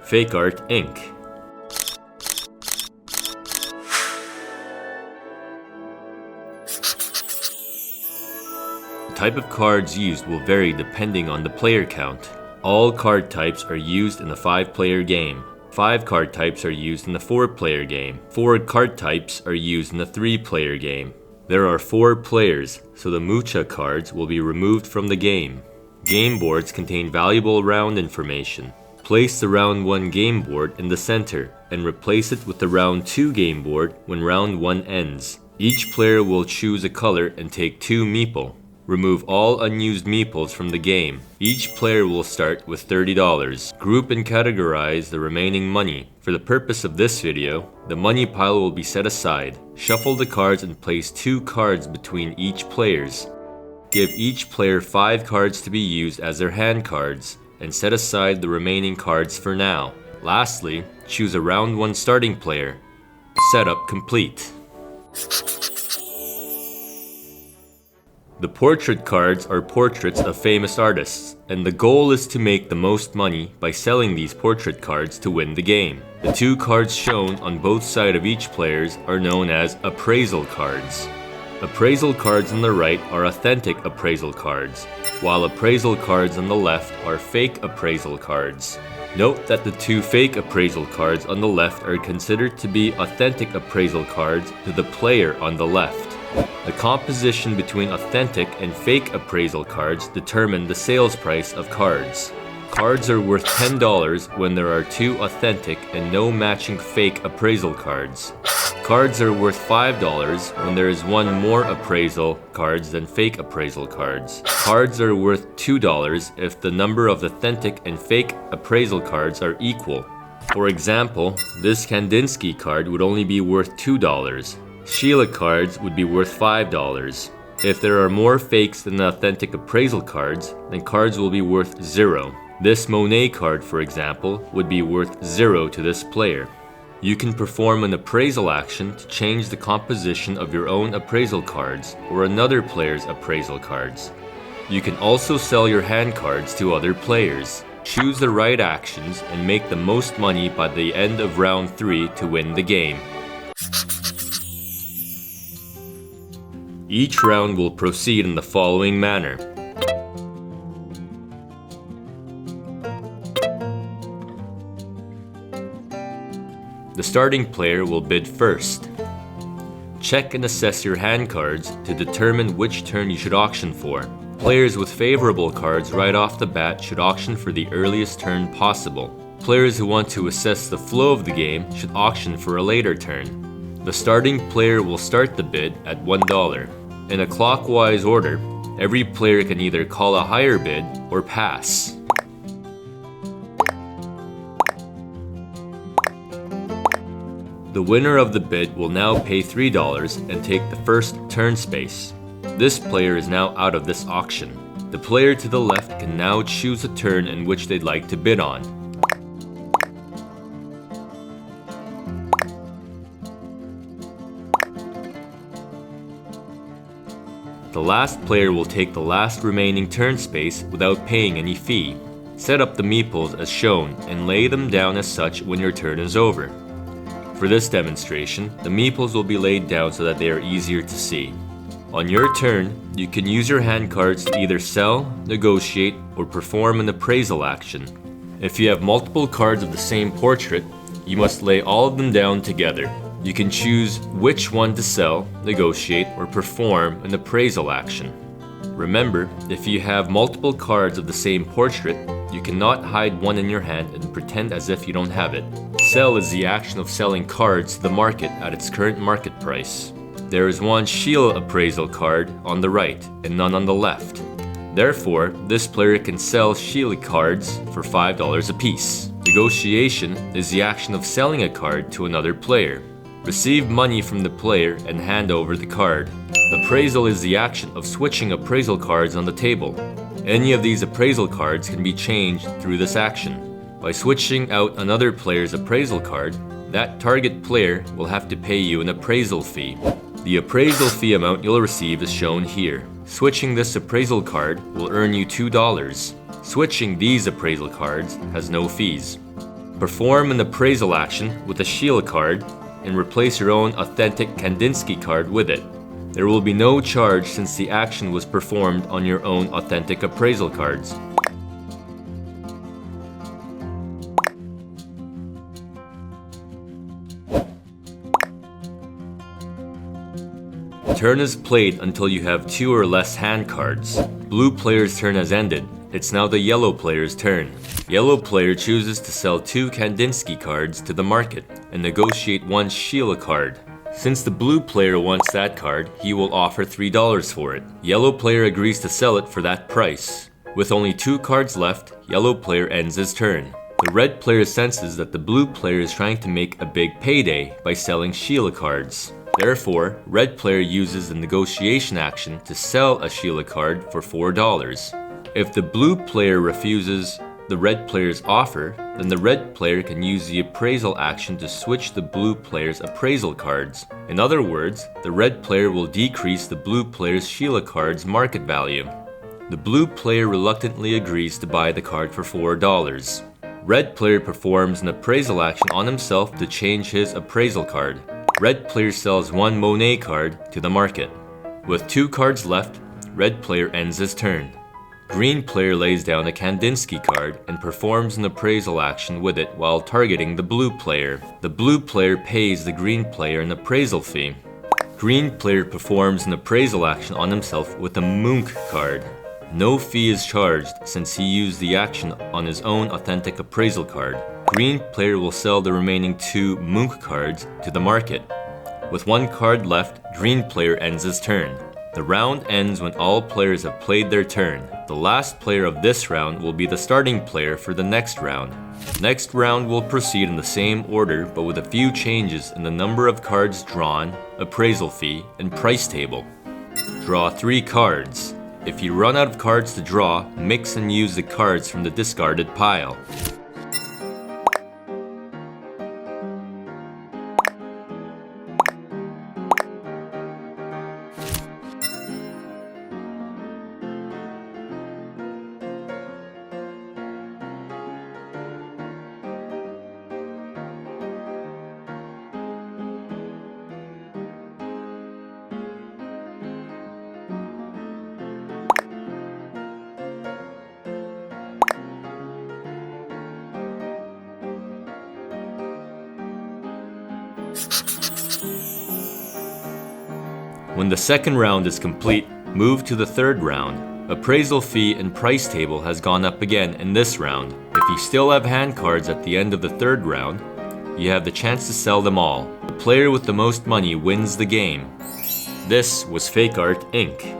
Fake Art Ink. The type of cards used will vary depending on the player count. All card types are used in a 5-player game. 5 card types are used in a 4-player game. 4 card types are used in a 3-player game. There are 4 players, so the Mucha cards will be removed from the game. Game boards contain valuable round information. Place the round 1 game board in the center and replace it with the round 2 game board when round 1 ends. Each player will choose a color and take 2 meeple. Remove all unused meeples from the game. Each player will start with $30. Group and categorize the remaining money. For the purpose of this video, the money pile will be set aside. Shuffle the cards and place 2 cards between each players. Give each player 5 cards to be used as their hand cards, and set aside the remaining cards for now. Lastly, choose a round 1 starting player. Setup complete. The portrait cards are portraits of famous artists, and the goal is to make the most money by selling these portrait cards to win the game. The 2 cards shown on both sides of each players are known as appraisal cards. Appraisal cards on the right are authentic appraisal cards, while appraisal cards on the left are fake appraisal cards. Note that the 2 fake appraisal cards on the left are considered to be authentic appraisal cards to the player on the left. The composition between authentic and fake appraisal cards determine the sales price of cards. Cards are worth $10 when there are 2 authentic and no matching fake appraisal cards. Cards are worth $5 when there is 1 more appraisal cards than fake appraisal cards. Cards are worth $2 if the number of authentic and fake appraisal cards are equal. For example, this Kandinsky card would only be worth $2. Sheila cards would be worth $5. If there are more fakes than authentic appraisal cards, then cards will be worth 0. This Monet card, for example, would be worth 0 to this player. You can perform an appraisal action to change the composition of your own appraisal cards or another player's appraisal cards. You can also sell your hand cards to other players. Choose the right actions and make the most money by the end of round 3 to win the game. Each round will proceed in the following manner. The starting player will bid first. Check and assess your hand cards to determine which turn you should auction for. Players with favorable cards right off the bat should auction for the earliest turn possible. Players who want to assess the flow of the game should auction for a later turn. The starting player will start the bid at $1. In a clockwise order, every player can either call a higher bid or pass. The winner of the bid will now pay $3 and take the first turn space. This player is now out of this auction. The player to the left can now choose a turn in which they'd like to bid on. The last player will take the last remaining turn space without paying any fee. Set up the meeples as shown and lay them down as such when your turn is over. For this demonstration, the meeples will be laid down so that they are easier to see. On your turn, you can use your hand cards to either sell, negotiate, or perform an appraisal action. If you have multiple cards of the same portrait, you must lay all of them down together. You can choose which one to sell, negotiate, or perform an appraisal action. Remember, if you have multiple cards of the same portrait, you cannot hide one in your hand and pretend as if you don't have it. Sell is the action of selling cards to the market at its current market price. There is 1 Sheila appraisal card on the right and none on the left. Therefore, this player can sell Sheila cards for $5 apiece. Negotiation is the action of selling a card to another player. Receive money from the player and hand over the card. Appraisal is the action of switching appraisal cards on the table. Any of these appraisal cards can be changed through this action. By switching out another player's appraisal card, that target player will have to pay you an appraisal fee. The appraisal fee amount you'll receive is shown here. Switching this appraisal card will earn you $2. Switching these appraisal cards has no fees. Perform an appraisal action with a Sheila card and replace your own authentic Kandinsky card with it. There will be no charge since the action was performed on your own authentic appraisal cards. Turn is played until you have 2 or less hand cards. Blue player's turn has ended. It's now the yellow player's turn. Yellow player chooses to sell 2 Kandinsky cards to the market and negotiate 1 Sheila card. Since the blue player wants that card, he will offer $3 for it. Yellow player agrees to sell it for that price. With only 2 cards left, yellow player ends his turn. The red player senses that the blue player is trying to make a big payday by selling Sheila cards. Therefore, red player uses the negotiation action to sell a Sheila card for $4. If the blue player refuses the red player's offer, then the red player can use the appraisal action to switch the blue player's appraisal cards. In other words, the red player will decrease the blue player's Sheila card's market value. The blue player reluctantly agrees to buy the card for $4. Red player performs an appraisal action on himself to change his appraisal card. Red player sells 1 Monet card to the market. With 2 cards left, red player ends his turn. Green player lays down a Kandinsky card and performs an appraisal action with it while targeting the blue player. The blue player pays the green player an appraisal fee. Green player performs an appraisal action on himself with a Munch card. No fee is charged since he used the action on his own authentic appraisal card. Green player will sell the remaining 2 Munch cards to the market. With 1 card left, green player ends his turn. The round ends when all players have played their turn. The last player of this round will be the starting player for the next round. Next round will proceed in the same order but with a few changes in the number of cards drawn, appraisal fee, and price table. Draw 3 cards. If you run out of cards to draw, mix and use the cards from the discarded pile. When the second round is complete, move to the third round. Appraisal fee and price table has gone up again in this round. If you still have hand cards at the end of the third round, you have the chance to sell them all. The player with the most money wins the game. This was Fake Art Inc.